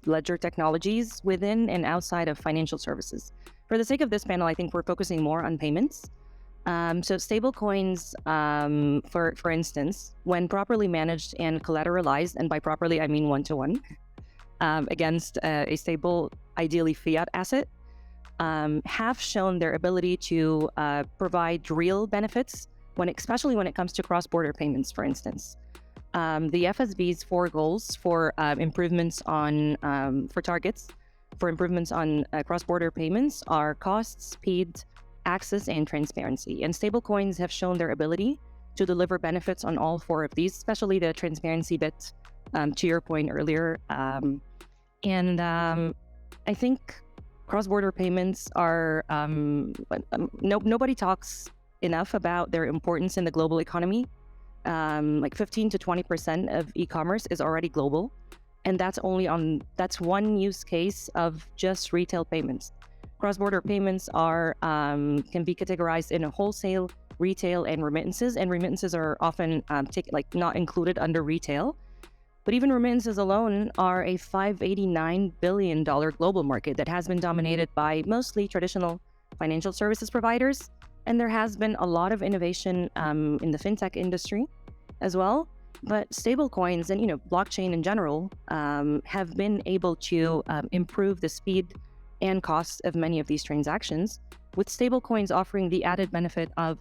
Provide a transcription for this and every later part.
ledger technologies within and outside of financial services. For the sake of this panel, I think we're focusing more on payments. So stablecoins, for instance, when properly managed and collateralized, and by properly I mean one-to-one, against a stable, ideally fiat asset, have shown their ability to provide real benefits, especially when it comes to cross-border payments, for instance. The FSB's 4 goals for improvements on, for targets, for improvements on cross-border payments are cost, speed, access, and transparency. And stablecoins have shown their ability to deliver benefits on all 4 of these, especially the transparency bit, to your point earlier. I think cross-border payments are, nobody talks enough about their importance in the global economy. Like 15 to 20% of e-commerce is already global. And that's one use case of just retail payments. Cross-border payments are can be categorized in a wholesale, retail, and remittances. And remittances are often not included under retail. But even remittances alone are a $589 billion global market that has been dominated by mostly traditional financial services providers. And there has been a lot of innovation in the fintech industry as well. But stablecoins and blockchain in general have been able to improve the speed and cost of many of these transactions, with stablecoins offering the added benefit of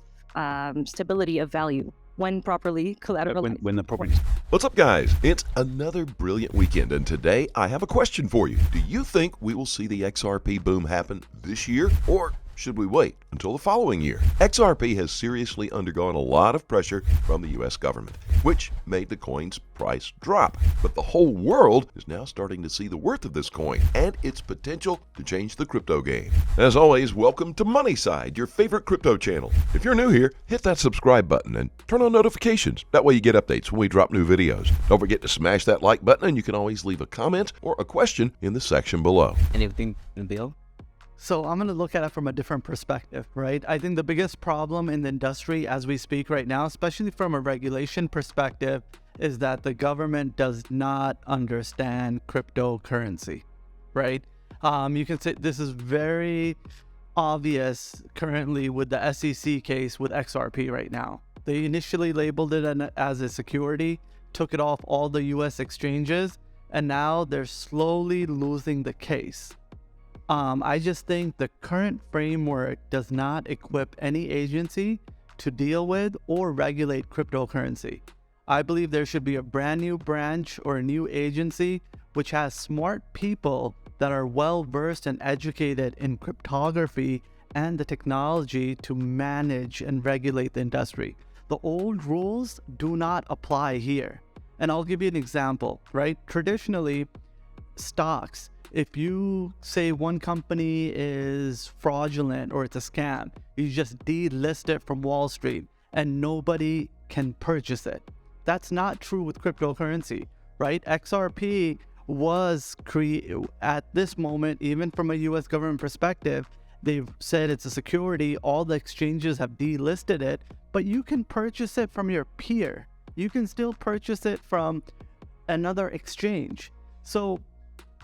stability of value when properly collateralized. What's up, guys? It's another brilliant weekend, and today I have a question for you. Do you think we will see the XRP boom happen this year, or should we wait until the following year? XRP has seriously undergone a lot of pressure from the US government, which made the coin's price drop. But the whole world is now starting to see the worth of this coin and its potential to change the crypto game. As always, welcome to Moneyside, your favorite crypto channel. If you're new here, hit that subscribe button and turn on notifications. That way you get updates when we drop new videos. Don't forget to smash that like button, and you can always leave a comment or a question in the section below. Anything, Bill? So I'm going to look at it from a different perspective, right? I think the biggest problem in the industry as we speak right now, especially from a regulation perspective, is that the government does not understand cryptocurrency, right? You can say this is very obvious currently with the SEC case with XRP right now. They initially labeled it as a security, took it off all the US exchanges, and now they're slowly losing the case. I just think the current framework does not equip any agency to deal with or regulate cryptocurrency. I believe there should be a brand new branch or a new agency which has smart people that are well versed and educated in cryptography and the technology to manage and regulate the industry. The old rules do not apply here. And I'll give you an example, right? Traditionally, stocks, if you say one company is fraudulent or it's a scam, you just delist it from Wall Street and nobody can purchase it. That's not true with cryptocurrency, right? XRP was at this moment, even from a US government perspective, they've said it's a security. All the exchanges have delisted it, but you can purchase it from your peer. You can still purchase it from another exchange. So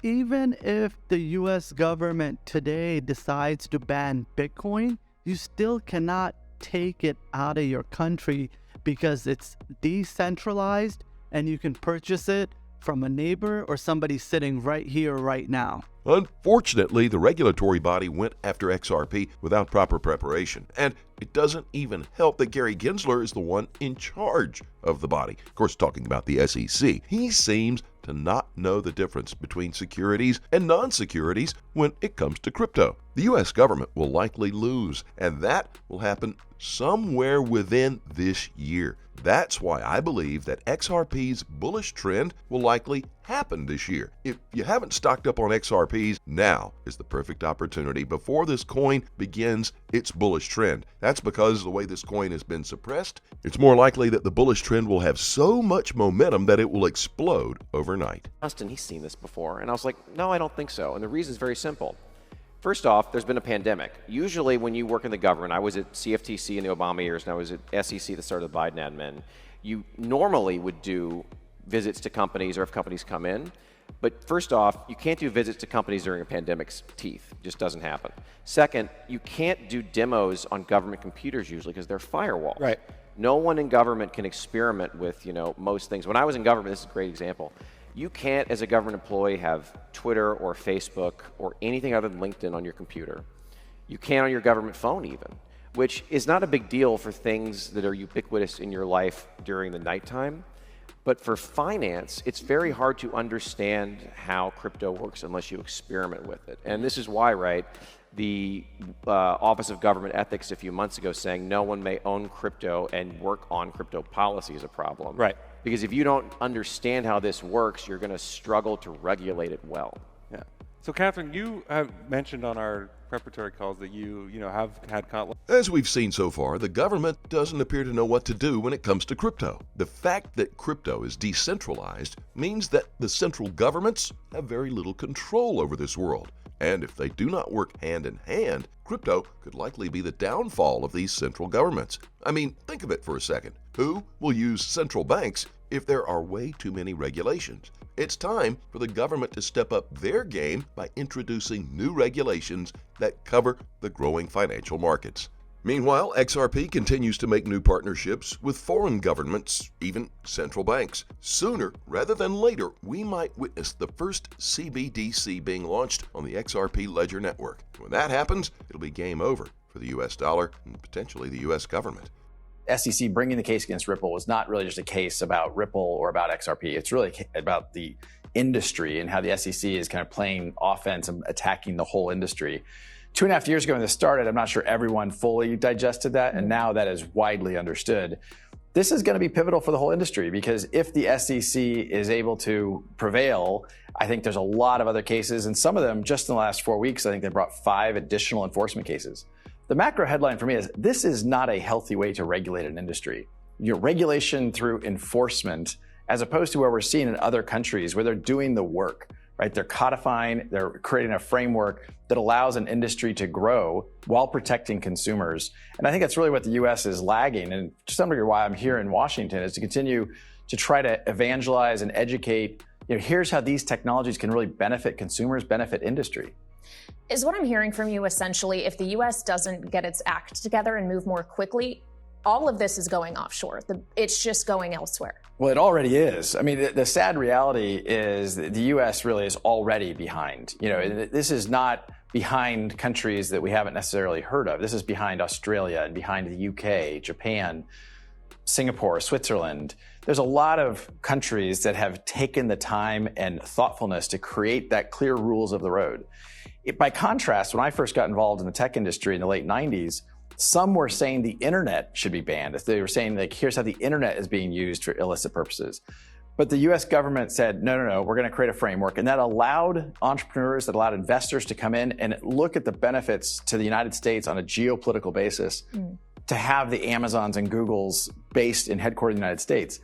even if the US government today decides to ban Bitcoin, you still cannot take it out of your country because it's decentralized and you can purchase it from a neighbor or somebody sitting right here, right now. Unfortunately, the regulatory body went after XRP without proper preparation, and it doesn't even help that Gary Gensler is the one in charge of the body. Of course, talking about the SEC, he seems to not know the difference between securities and non-securities when it comes to crypto. The US government will likely lose, and that will happen somewhere within this year. That's why I believe that XRP's bullish trend will likely happen this year. If you haven't stocked up on XRPs, now is the perfect opportunity before this coin begins its bullish trend. That's because of the way this coin has been suppressed. It's more likely that the bullish trend will have so much momentum that it will explode overnight. Justin, he's seen this before. And I was like, no, I don't think so. And the reason is very simple. First off, there's been a pandemic. Usually when you work in the government, I was at CFTC in the Obama years, and I was at SEC at the start of the Biden admin, you normally would do visits to companies or if companies come in. But first off, you can't do visits to companies during a pandemic's teeth. It just doesn't happen. Second, you can't do demos on government computers usually because they're firewalls. Right. No one in government can experiment with, most things. When I was in government, this is a great example. You can't, as a government employee, have Twitter or Facebook or anything other than LinkedIn on your computer. You can't on your government phone even, which is not a big deal for things that are ubiquitous in your life during the nighttime. But for finance, it's very hard to understand how crypto works unless you experiment with it. And this is why, right, the Office of Government Ethics a few months ago saying no one may own crypto and work on crypto policy is a problem. Right. Because if you don't understand how this works, you're going to struggle to regulate it well. Yeah. So, Catherine, you have mentioned on our preparatory calls that you have had conflict. As we've seen so far, the government doesn't appear to know what to do when it comes to crypto. The fact that crypto is decentralized means that the central governments have very little control over this world. And if they do not work hand in hand, crypto could likely be the downfall of these central governments. I mean, think of it for a second. Who will use central banks if there are way too many regulations? It's time for the government to step up their game by introducing new regulations that cover the growing financial markets. Meanwhile, XRP continues to make new partnerships with foreign governments, even central banks. Sooner rather than later, we might witness the first CBDC being launched on the XRP Ledger network. When that happens, it'll be game over for the US dollar and potentially the US government. SEC bringing the case against Ripple was not really just a case about Ripple or about XRP. It's really about the industry and how the SEC is kind of playing offense and attacking the whole industry. 2.5 years ago when this started, I'm not sure everyone fully digested that, and now that is widely understood. This is going to be pivotal for the whole industry because if the SEC is able to prevail, I think there's a lot of other cases, and some of them just in the last 4 weeks, I think they brought 5 additional enforcement cases. The macro headline for me is this is not a healthy way to regulate an industry. Regulation through enforcement, as opposed to where we're seeing in other countries where they're doing the work, right? They're codifying, they're creating a framework that allows an industry to grow while protecting consumers. And I think that's really what the US is lagging. And to some degree why I'm here in Washington is to continue to try to evangelize and educate, here's how these technologies can really benefit consumers, benefit industry. Is what I'm hearing from you essentially, if the US doesn't get its act together and move more quickly, all of this is going offshore. It's just going elsewhere. Well, it already is. I mean, the sad reality is that the US really is already behind. This is not behind countries that we haven't necessarily heard of. This is behind Australia and behind the UK, Japan, Singapore, Switzerland. There's a lot of countries that have taken the time and thoughtfulness to create that clear rules of the road. By contrast, when I first got involved in the tech industry in the late 90s, some were saying the internet should be banned. They were saying, here's how the internet is being used for illicit purposes. But the US government said, no, we're going to create a framework. And that allowed entrepreneurs, that allowed investors to come in and look at the benefits to the United States on a geopolitical basis to have the Amazons and Googles based and headquartered in the United States.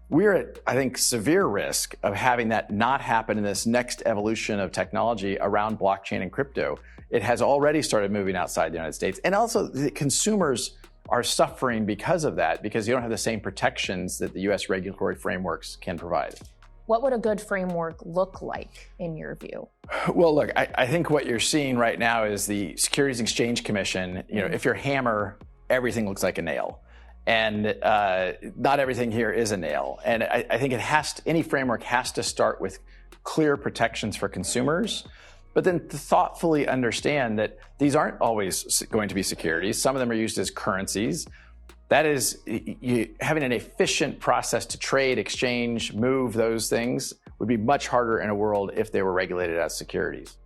We're at, I think, severe risk of having that not happen in this next evolution of technology around blockchain and crypto. It has already started moving outside the United States. And also the consumers are suffering because of that, because you don't have the same protections that the US regulatory frameworks can provide. What would a good framework look like in your view? Well, look, I think what you're seeing right now is the Securities and Exchange Commission. If you're a hammer, everything looks like a nail. And not everything here is a nail. And I think any framework has to start with clear protections for consumers, but then to thoughtfully understand that these aren't always going to be securities. Some of them are used as currencies. That is, having an efficient process to trade, exchange, move those things would be much harder in a world if they were regulated as securities.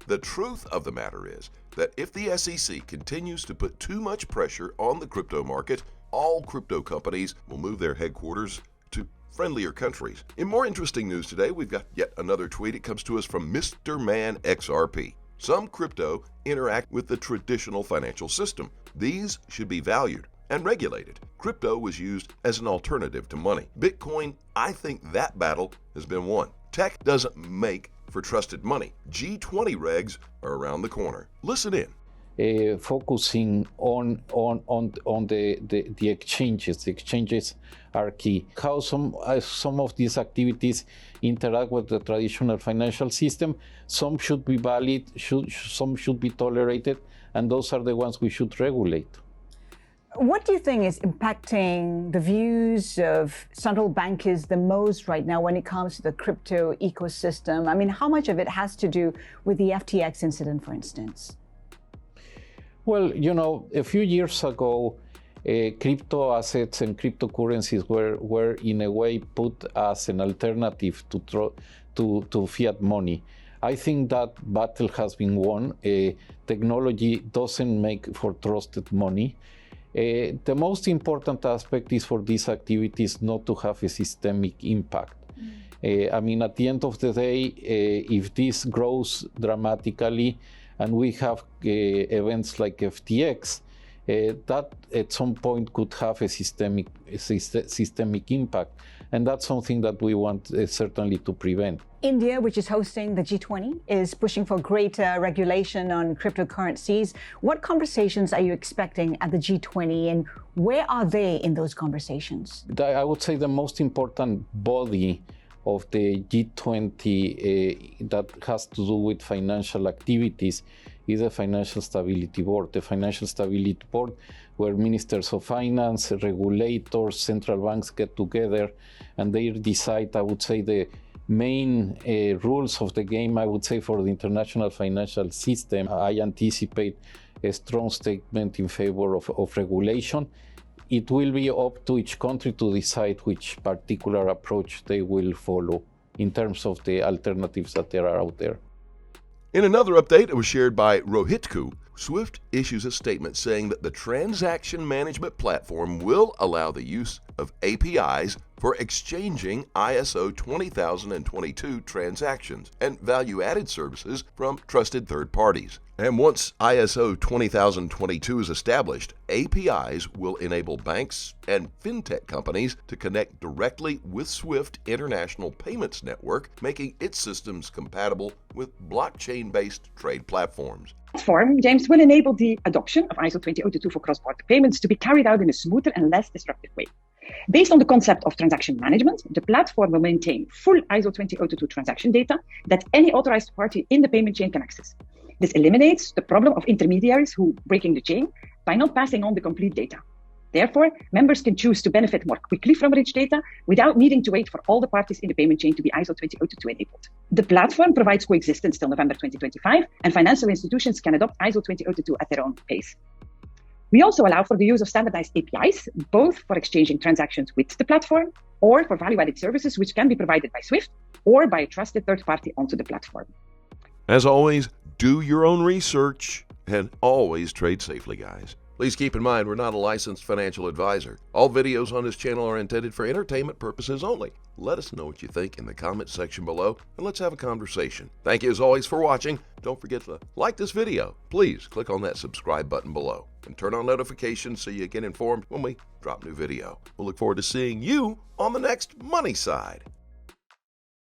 The truth of the matter is that if the SEC continues to put too much pressure on the crypto market, all crypto companies will move their headquarters to friendlier countries. In more interesting news today, we've got yet another tweet. It comes to us from Mr. Man XRP. Some crypto interact with the traditional financial system. These should be valued and regulated. Crypto was used as an alternative to money. Bitcoin, I think that battle has been won. Tech doesn't make for trusted money. G20 regs are around the corner. Listen in. focusing on the exchanges. The exchanges are key. How some of these activities interact with the traditional financial system. Some should be valid, some should be tolerated, and those are the ones we should regulate. What do you think is impacting the views of central bankers the most right now when it comes to the crypto ecosystem? I mean, how much of it has to do with the FTX incident, for instance? Well, you know, a few years ago, crypto assets and cryptocurrencies were in a way put as an alternative to fiat money. I think that battle has been won. Technology doesn't make for trusted money. The most important aspect is for these activities not to have a systemic impact. I mean, at the end of the day, if this grows dramatically and we have events like FTX, that at some point could have a systemic impact. And that's something that we want certainly to prevent. India, which is hosting the G20, is pushing for greater regulation on cryptocurrencies. What conversations are you expecting at the G20, and where are they in those conversations? I would say the most important body of the G20 that has to do with financial activities is the Financial Stability Board. The Financial Stability Board, where ministers of finance, regulators, central banks get together and they decide, I would say, the main rules of the game, I would say, for the international financial system. I anticipate a strong statement in favor of regulation. It will be up to each country to decide which particular approach they will follow in terms of the alternatives that there are out there. In another update that was shared by Rohitku, SWIFT issues a statement saying that the transaction management platform will allow the use of APIs for exchanging ISO 20022 transactions and value-added services from trusted third parties. And once ISO 20022 is established, APIs will enable banks and fintech companies to connect directly with SWIFT International Payments Network, making its systems compatible with blockchain-based trade platforms. Platform, James, will enable the adoption of ISO 20022 for cross-border payments to be carried out in a smoother and less disruptive way. Based on the concept of transaction management, the platform will maintain full ISO 20022 transaction data that any authorized party in the payment chain can access. This eliminates the problem of intermediaries who breaking the chain by not passing on the complete data. Therefore, members can choose to benefit more quickly from rich data without needing to wait for all the parties in the payment chain to be ISO 20022 enabled. The platform provides coexistence till November 2025, and financial institutions can adopt ISO 20022 at their own pace. We also allow for the use of standardized APIs, both for exchanging transactions with the platform or for value-added services which can be provided by SWIFT or by a trusted third party onto the platform. As always, do your own research and always trade safely, guys. Please keep in mind, we're not a licensed financial advisor. All videos on this channel are intended for entertainment purposes only. Let us know what you think in the comment section below, and let's have a conversation. Thank you as always for watching. Don't forget to like this video. Please click on that subscribe button below and turn on notifications so you get informed when we drop new video. We'll look forward to seeing you on the next Money Side.